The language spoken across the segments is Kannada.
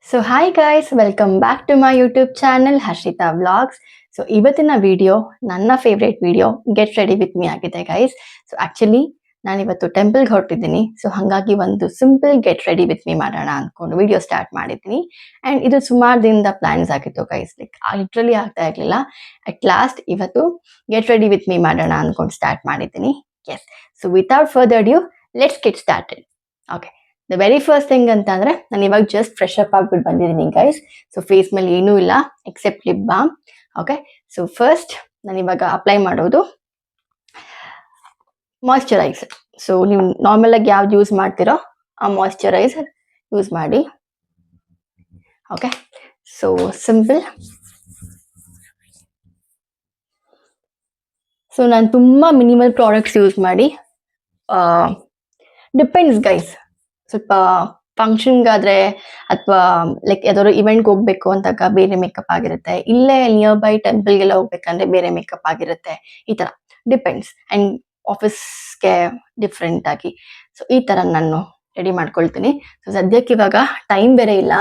So hi guys, welcome back to my YouTube channel Harshita vlogs. So ಇವತ್ತಿನ ವಿಡಿಯೋ ನನ್ನ favourite video get ready with me ಆಗಿದೆ ಗೈಸ್. ಸೊ ಆಕ್ಚುಲಿ ನಾನಿವತ್ತು ಟೆಂಪಲ್ಗೆ ಹೊರಟಿದ್ದೀನಿ. ಸೊ ಹಾಗಾಗಿ ಒಂದು simple get ready with me ಮಾಡೋಣ ಅಂದ್ಕೊಂಡು ವಿಡಿಯೋ ಸ್ಟಾರ್ಟ್ ಮಾಡಿದ್ದೀನಿ. ಆ್ಯಂಡ್ ಇದು ಸುಮಾರು ದಿನದ ಪ್ಲಾನ್ಸ್ ಆಗಿತ್ತು ಗೈಸ್, ಲೈಕ್ ಲಿಟ್ರಲಿ ಆಗ್ತಾ ಇರಲಿಲ್ಲ. ಅಟ್ ಲಾಸ್ಟ್ ಇವತ್ತು ಗೆಟ್ ರೆಡಿ ವಿತ್ ಮೀ ಮಾಡೋಣ ಅಂದ್ಕೊಂಡು ಸ್ಟಾರ್ಟ್ ಮಾಡಿದ್ದೀನಿ. Yes, so without further due let's get started. Okay, the very first thing ಅಂತ ಅಂದ್ರೆ ನಾನು ಇವಾಗ ಜಸ್ಟ್ ಫ್ರೆಶ್ ಅಪ್ ಆಗ್ಬಿಟ್ಟು ಬಂದಿದ್ದೀನಿ ಗೈಸ್. ಸೊ ಫೇಸ್ ಮೇಲೆ ಏನೂ ಇಲ್ಲ except lip balm. Okay, so first ನಾನು ಇವಾಗ ಅಪ್ಲೈ ಮಾಡೋದು ಮಾಯ್ಶ್ಚರೈಸರ್. ಸೊ ನೀವು ನಾರ್ಮಲ್ ಆಗಿ ಯಾವ್ದು ಯೂಸ್ ಮಾಡ್ತೀರೋ ಆ ಮಾಯ್ಶ್ಚರೈಸರ್ ಯೂಸ್ ಮಾಡಿ. Okay, so simple. ಸೊ ನಾನು ತುಂಬಾ ಮಿನಿಮಲ್ ಪ್ರಾಡಕ್ಟ್ಸ್ ಯೂಸ್ ಮಾಡಿ, ಡಿಪೆಂಡ್ಸ್ ಗೈಸ್. ಸ್ವಲ್ಪ ಫಂಕ್ಷನ್ಗಾದ್ರೆ ಅಥವಾ ಲೈಕ್ ಯಾವ್ದಾದ್ರು ಇವೆಂಟ್ಗೆ ಹೋಗ್ಬೇಕು ಅಂದಾಗ ಬೇರೆ ಮೇಕಪ್ ಆಗಿರುತ್ತೆ, ಇಲ್ಲೇ ನಿಯರ್ ಬೈ ಟೆಂಪಲ್ಗೆಲ್ಲ ಹೋಗ್ಬೇಕಂದ್ರೆ ಬೇರೆ ಮೇಕಪ್ ಆಗಿರುತ್ತೆ. ಈ ಥರ ಡಿಪೆಂಡ್ಸ್. ಆ್ಯಂಡ್ ಆಫೀಸ್ಗೆ ಡಿಫ್ರೆಂಟ್ ಆಗಿ. ಸೊ ಈ ಥರ ನಾನು ರೆಡಿ ಮಾಡ್ಕೊಳ್ತೀನಿ. ಸೊ ಸದ್ಯಕ್ಕೆ ಇವಾಗ ಟೈಮ್ ಬೇರೆ ಇಲ್ಲ,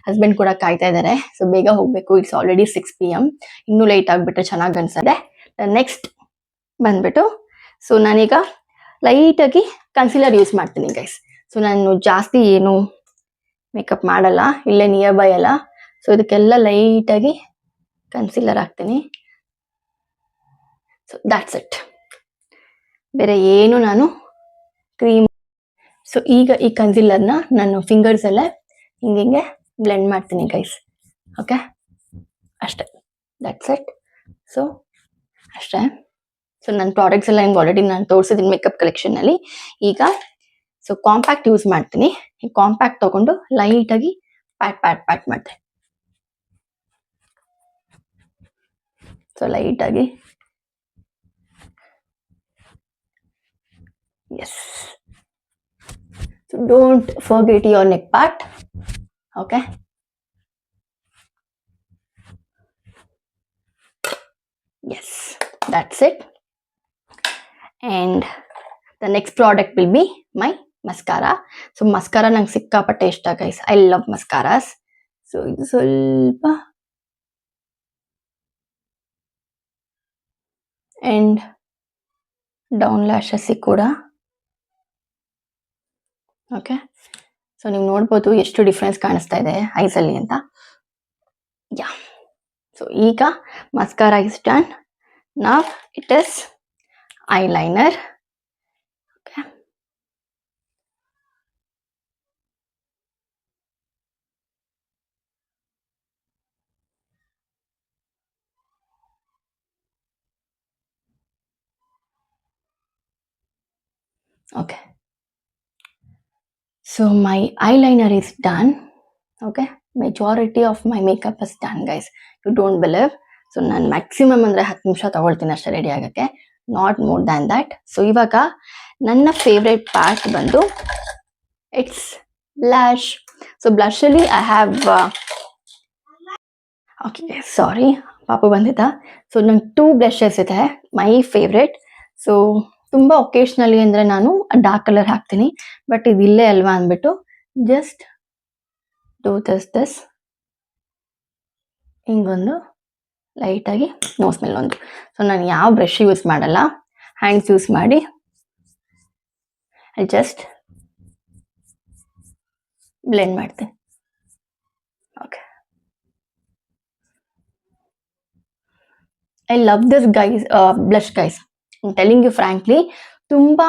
ಹಸ್ಬೆಂಡ್ ಕೂಡ ಕಾಯ್ತಾ ಇದ್ದಾರೆ. ಸೊ ಬೇಗ ಹೋಗಬೇಕು. It's already 6 PM. ಇನ್ನೂ ಲೇಟ್ ಆಗಿಬಿಟ್ರೆ ಚೆನ್ನಾಗಿ ಅನ್ಸದೆ. ನೆಕ್ಸ್ಟ್ ಬಂದ್ಬಿಟ್ಟು, ಸೊ ನಾನೀಗ ಲೈಟಾಗಿ ಕನ್ಸೀಲರ್ ಯೂಸ್ ಮಾಡ್ತೀನಿ ಗೈಸ್. ಸೊ ನಾನು ಜಾಸ್ತಿ ಏನು ಮೇಕಪ್ ಮಾಡಲ್ಲ, ಇಲ್ಲೇ ನಿಯರ್ ಬೈ ಅಲ್ಲ. ಸೊ ಇದಕ್ಕೆಲ್ಲ ಲೈಟಾಗಿ ಕನ್ಸೀಲರ್ ಹಾಕ್ತೀನಿ. So that's it. ಬೇರೆ ಏನು ನಾನು ಕ್ರೀಮ್. ಸೊ ಈಗ ಈ ಕನ್ಸೀಲರ್ನ ನಾನು ಫಿಂಗರ್ಸ್ ಎಲ್ಲ ಹಿಂಗೆ ಬ್ಲೆಂಡ್ ಮಾಡ್ತೀನಿ ಗೈಸ್. ಓಕೆ, ಅಷ್ಟೇ, ದ್ಯಾಟ್ಸ್ ಇಟ್. ಸೊ ಅಷ್ಟೇ. ಸೊ ನನ್ನ ಪ್ರಾಡಕ್ಟ್ಸ್ ಎಲ್ಲ ಹಿಂಗೆ ಆಲ್ರೆಡಿ ನಾನು ತೋರಿಸಿದ್ದೀನಿ ಮೇಕಪ್ ಕಲೆಕ್ಷನ್ನಲ್ಲಿ. ಈಗ ಸೊ ಕಾಂಪ್ಯಾಕ್ಟ್ ಯೂಸ್ ಮಾಡ್ತೀನಿ. ಈ ಕಾಂಪ್ಯಾಕ್ಟ್ ತಗೊಂಡು ಲೈಟಾಗಿ ಪ್ಯಾಟ್ ಮಾಡ್ತೀನಿ. ಸೊ ಲೈಟಾಗಿ, yes. So don't forget your neck part. Okay, yes, that's it. And the next product will be my mascara. So mascara ನಂಗೆ ಸಿಕ್ಕಾಪಟ್ಟೆ ಇಷ್ಟ guys. I love mascaras. So ಇದು ಸ್ವಲ್ಪ ಆ್ಯಂಡ್ ಡೌನ್ ಲ್ಯಾಶಸ್ಸಿಗೆ ಕೂಡ. ಓಕೆ, ಸೊ ನೀವು ನೋಡ್ಬೋದು ಎಷ್ಟು ಡಿಫ್ರೆನ್ಸ್ ಕಾಣಿಸ್ತಾ ಇದೆ ಐಸಲ್ಲಿ ಅಂತ. ಯಾ, ಸೊ ಈಗ mascara is done. Now it is eyeliner. Okay, okay, so my eyeliner is done. Okay, majority of my makeup is done guys, you don't believe. So ನಾನು ಮ್ಯಾಕ್ಸಿಮಮ್ ಅಂದರೆ 10 ನಿಮಿಷ ತಗೊಳ್ತೀನಿ ಅಷ್ಟೇ ರೆಡಿ ಆಗೋಕ್ಕೆ, not more than that. So ಇವಾಗ ನನ್ನ ಫೇವ್ರೆಟ್ ಪಾರ್ಟ್ ಬಂದು ಇಟ್ಸ್ ಬ್ಲಷ್. ಸೊ ಬ್ಲಷಲ್ಲಿ ಐ ಹ್ಯಾವ್, ಓಕೆ ಸಾರಿ ಪಾಪು ಬಂದಿದ್ದ. ಸೊ ನಂಗೆ 2 ಬ್ಲಷಸ್ ಇದೆ ಮೈ ಫೇವ್ರೆಟ್. ಸೊ ತುಂಬ ಒಕೇಶ್ನಲಿ ಅಂದರೆ ನಾನು ಡಾರ್ಕ್ ಕಲರ್ ಹಾಕ್ತೀನಿ, ಬಟ್ ಇದಿಲ್ಲೇ ಅಲ್ವಾ ಅಂದ್ಬಿಟ್ಟು ಜಸ್ಟ್ ಡೂ ದಿಸ್ ಹಿಂಗೊಂದು ಲೈಟಾಗಿ ನೋಸ್ ಮೇಲೆ ಒಂದು. ಸೊ ನಾನು ಯಾವ ಬ್ರಷ್ ಯೂಸ್ ಮಾಡಲ್ಲ, ಹ್ಯಾಂಡ್ಸ್ ಯೂಸ್ ಮಾಡಿ ಐ ಜಸ್ಟ್ ಬ್ಲೆಂಡ್ ಮಾಡ್ತೀನಿ. Okay, I love this guys blush guys. Telling you frankly, ತುಂಬ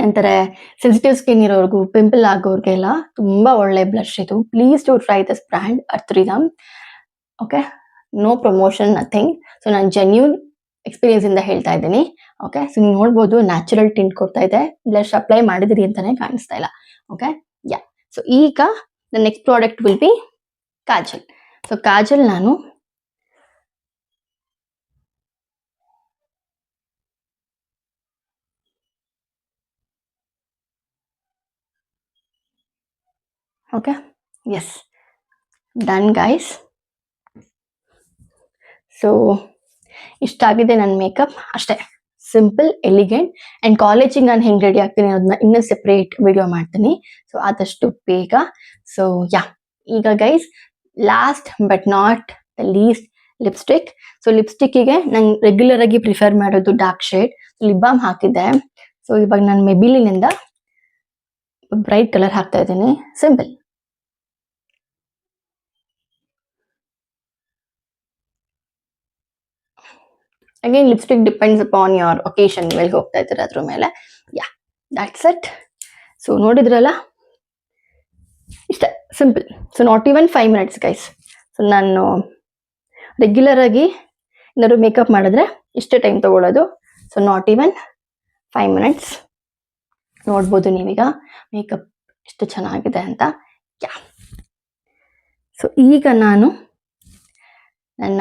ಅಂತಾರೆ ಸೆನ್ಸಿಟಿವ್ ಸ್ಕಿನ್ ಇರೋರ್ಗು, ಪಿಂಪಲ್ ಆಗೋರ್ಗೆಲ್ಲ ತುಂಬ ಒಳ್ಳೆ ಬ್ಲಷ್ ಇದು. Please to try this brand Earthrhythm. Okay, no promotion, nothing. So ನಾನು ಜೆನ್ಯೂನ್ ಎಕ್ಸ್ಪೀರಿಯನ್ಸ್ ಇಂದ ಹೇಳ್ತಾ ಇದ್ದೀನಿ. ಓಕೆ, ಸೊ ನೀವು ನೋಡ್ಬೋದು ನ್ಯಾಚುರಲ್ ಟಿಂಟ್ ಕೊಡ್ತಾ ಇದೆ. ಬ್ಲಷ್ ಅಪ್ಲೈ ಮಾಡಿದಿರಿ ಅಂತಾನೆ ಕಾಣಿಸ್ತಾ ಇಲ್ಲ. Okay, yeah. ಸೊ ಈಗ the next product will be kajal. So kajal ನಾನು okay, yes, done guys. So ಇಷ್ಟಾಗಿದೆ ನನ್ನ ಮೇಕಪ್ ಅಷ್ಟೇ, ಸಿಂಪಲ್, ಎಲಿಗೆಂಟ್. ಅಂಡ್ ಕಾಲೇಜಿಗೆ ನಾನು ಹೆಂಗೆ ರೆಡಿ ಆಗ್ತೀನಿ ಅದನ್ನ ಇನ್ನೂ ಸೆಪ್ರೇಟ್ ವಿಡಿಯೋ ಮಾಡ್ತೀನಿ. ಸೊ ಆದಷ್ಟು ಬೇಗ. ಸೊ ಯಾ, ಈಗ guys last but not the least, lipstick. So ಲಿಪ್ಸ್ಟಿಕ್ಕಿಗೆ ನಂಗೆ ರೆಗ್ಯುಲರ್ ಆಗಿ ಪ್ರಿಫರ್ ಮಾಡೋದು ಡಾರ್ಕ್ ಶೇಡ್. ಲಿಪ್ ಬಾಮ್ ಹಾಕಿದ್ದೆ. ಸೊ ಇವಾಗ ನಾನು ಮೆಬಿಲಿನಿಂದ ಬ್ರೈಟ್ ಕಲರ್ ಹಾಕ್ತಾ ಇದ್ದೀನಿ, simple. Again lipstick depends upon your occasion, ನೀವೆಲ್ಲಿ ಹೋಗ್ತಾ ಇದ್ದೀರ ಅದ್ರ ಮೇಲೆ. ಯಾ, ದ್ಯಾಟ್ಸ್ ಇಟ್. ಸೊ ನೋಡಿದ್ರಲ್ಲ, ಇಷ್ಟ simple. So not even 5 minutes guys. So ನಾನು ರೆಗ್ಯುಲರ್ ಆಗಿ ಏನಾದ್ರು ಮೇಕಪ್ ಮಾಡಿದ್ರೆ ಇಷ್ಟೇ ಟೈಮ್ ತಗೊಳ್ಳೋದು. So not even 5 minutes. ನೋಡ್ಬೋದು ನೀವೀಗ ಮೇಕಪ್ ಎಷ್ಟು ಚೆನ್ನಾಗಿದೆ ಅಂತ. ಯಾ, ಸೊ ಈಗ ನಾನು ನನ್ನ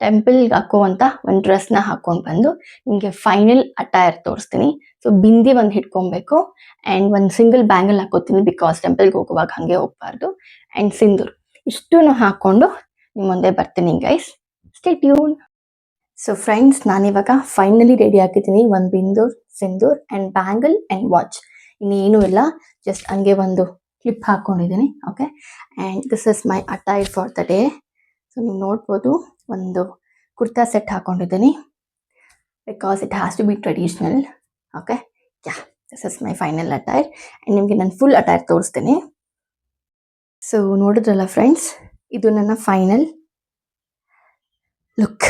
ಟೆಂಪಲ್ಗೆ ಹಾಕುವಂಥ ಒಂದು ಡ್ರೆಸ್ನ ಹಾಕೊಂಡು ಬಂದು ನಿಮಗೆ ಫೈನಲ್ ಅಟೈರ್ ತೋರಿಸ್ತೀನಿ. ಸೊ ಬಿಂದಿ ಒಂದು ಹಿಡ್ಕೊಬೇಕು ಆ್ಯಂಡ್ ಒಂದು ಸಿಂಗಲ್ ಬ್ಯಾಂಗಲ್ ಹಾಕೋತೀನಿ, ಬಿಕಾಸ್ ಟೆಂಪಲ್ಗೆ ಹೋಗುವಾಗ ಹಾಗೆ ಹೋಗ್ಬಾರ್ದು. ಆ್ಯಂಡ್ ಸಿಂದೂರ್, ಇಷ್ಟನ್ನು ಹಾಕ್ಕೊಂಡು ನಿಮ್ಮ ಮುಂದೆ ಬರ್ತೀನಿ guys. Stay tune. So friends, ನಾನಿವಾಗ ಫೈನಲಿ ರೆಡಿ ಆಗಿದ್ದೀನಿ. ಒಂದು ಬಿಂದೂರ್, sindoor and bangle and watch. ಇನ್ನೇನು ಇಲ್ಲ, ಜಸ್ಟ್ ಹಂಗೆ ಒಂದು ಕ್ಲಿಪ್ ಹಾಕ್ಕೊಂಡಿದ್ದೀನಿ. Okay, and this is my attire for the day. So ನೀವು ನೋಡ್ಬೋದು, ಒಂದು ಕುರ್ತಾ ಸೆಟ್ ಹಾಕೊಂಡಿದ್ದೀನಿ, because it has to be traditional. Okay, ya, this is my final attire. And ನಿಮಗೆ ನಾನು ಫುಲ್ ಅಟೈರ್ ತೋರಿಸ್ತೀನಿ. ಸೊ ನೋಡಿದ್ರಲ್ಲ ಫ್ರೆಂಡ್ಸ್, ಇದು ನನ್ನ ಫೈನಲ್ ಲುಕ್.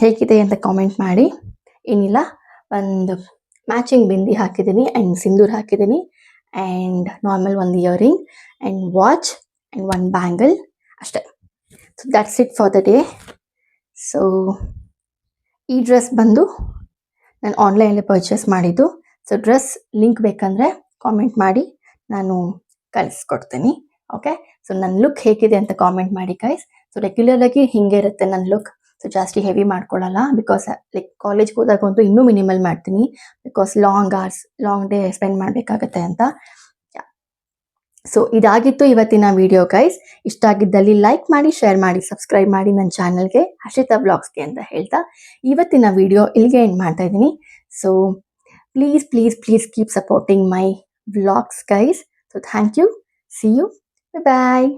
ಹೇಗಿದೆ ಅಂತ ಕಾಮೆಂಟ್ ಮಾಡಿ. ಏನಿಲ್ಲ, ಒಂದು ಮ್ಯಾಚಿಂಗ್ ಬಿಂದಿ ಹಾಕಿದ್ದೀನಿ ಆ್ಯಂಡ್ ಸಿಂದೂರ್ ಹಾಕಿದ್ದೀನಿ ಆ್ಯಂಡ್ ನಾರ್ಮಲ್ ಒಂದು ಇಯರಿಂಗ್ ಆ್ಯಂಡ್ ವಾಚ್ ಆ್ಯಂಡ್ ಒಂದು ಬ್ಯಾಂಗಲ್, ಅಷ್ಟೇ. So that's it for the day. So ಈ ಡ್ರೆಸ್ ಬಂದು ನಾನು ಆನ್ಲೈನಲ್ಲಿ ಪರ್ಚೇಸ್ ಮಾಡಿದ್ದು. ಸೊ ಡ್ರೆಸ್ ಲಿಂಕ್ ಬೇಕಂದರೆ ಕಾಮೆಂಟ್ ಮಾಡಿ, ನಾನು ಕಳಿಸ್ಕೊಡ್ತೀನಿ. ಓಕೆ, ಸೊ ನನ್ನ ಲುಕ್ ಹೇಗಿದೆ ಅಂತ ಕಾಮೆಂಟ್ ಮಾಡಿ ಗೈಸ್. ಸೊ ರೆಗ್ಯುಲರಾಗಿ ಹಿಂಗೆ ಇರುತ್ತೆ ನನ್ನ ಲುಕ್. ಸೊ ಜಾಸ್ತಿ ಹೆವಿ ಮಾಡ್ಕೊಳ್ಳಲ್ಲ, ಬಿಕಾಸ್ ಲೈಕ್ ಕಾಲೇಜ್ಗೆ ಹೋದಾಗಂತೂ ಇನ್ನೂ ಮಿನಿಮಲ್ ಮಾಡ್ತೀನಿ, because long hours, long day spend ಮಾಡಬೇಕಾಗತ್ತೆ ಅಂತ. ಸೊ ಇದಾಗಿತ್ತು ಇವತ್ತಿನ ವಿಡಿಯೋ ಗೈಸ್. ಇಷ್ಟ ಆಗಿದ್ದಲ್ಲಿ ಲೈಕ್ ಮಾಡಿ, ಶೇರ್ ಮಾಡಿ, ಸಬ್ಸ್ಕ್ರೈಬ್ ಮಾಡಿ ನನ್ನ ಚಾನಲ್ಗೆ, ಹರ್ಷಿತಾ ಬ್ಲಾಗ್ಸ್ಗೆ ಅಂತ ಹೇಳ್ತಾ ಇವತ್ತಿನ ವಿಡಿಯೋ ಇಲ್ಲಿಗೆ ಎಂಡ್ ಮಾಡ್ತಾ ಇದ್ದೀನಿ. So please please please keep supporting my vlogs guys. So thank you, see you, bye.